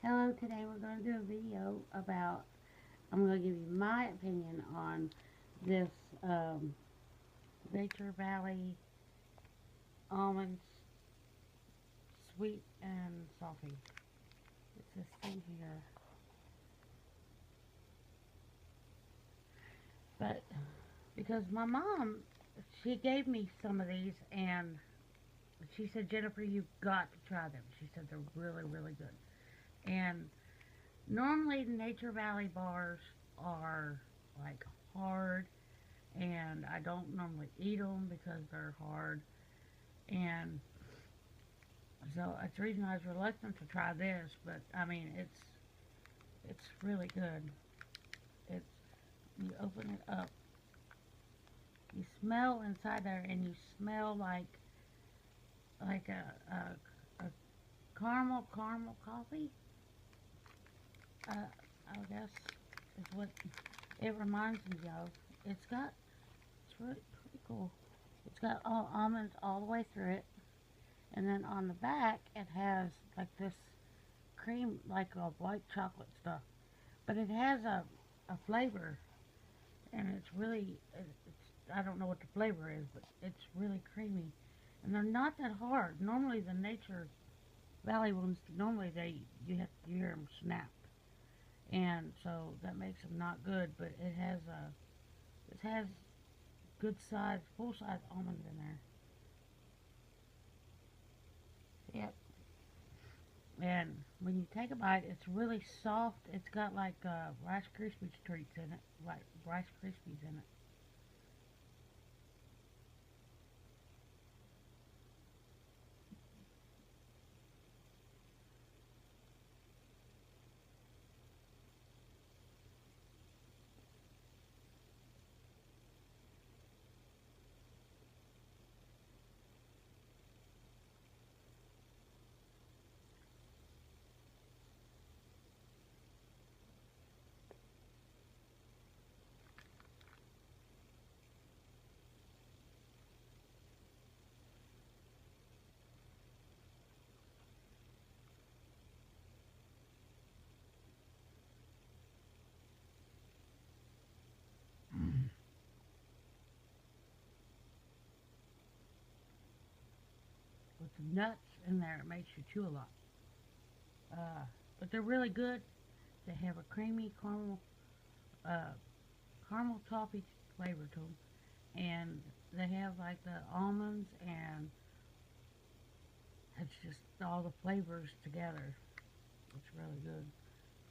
Hello, today we're going to do a video about, I'm going to give you my opinion on this um, Nature Valley almonds, sweet and salty. It's this thing here. But because my mom, she gave me some of these and she said, Jennifer, you've got to try them. She said they're really, really good. And normally Nature Valley bars are like hard, and I don't normally eat them because they're hard. And so that's the reason I was reluctant to try this. But I mean, it's really good. It's You open it up, you smell inside there, and you smell like a caramel coffee. I guess is what it reminds me of. It's really pretty cool. It's got all almonds all the way through it. And then on the back, it has like this cream, like a white chocolate stuff. But it has a flavor, and I don't know what the flavor is, but it's really creamy. And they're not that hard. Normally, the Nature Valley ones, normally you hear them snap. And so that makes them not good, but it has good size, full size almonds in there. Yep. And when you take a bite, it's really soft. It's got like Rice Krispies treats in it, like Rice Krispies in it. With the nuts in there, it makes you chew a lot. Uh, but they're really good. They have a creamy uh, caramel toffee flavor to them, and they have like the almonds, and it's just all the flavors together. It's really good.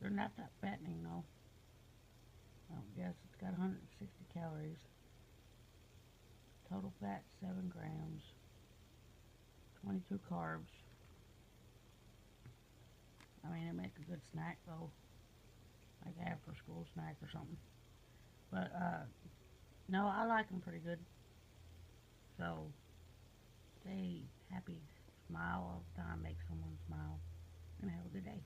They're not that fattening though. I don't guess it's got 160 calories. Total fat 7 grams. 22 carbs. I mean, it makes a good snack though, like after school snack or something. But no, I like them pretty good. So stay happy, smile all the time, make someone smile, and have a good day.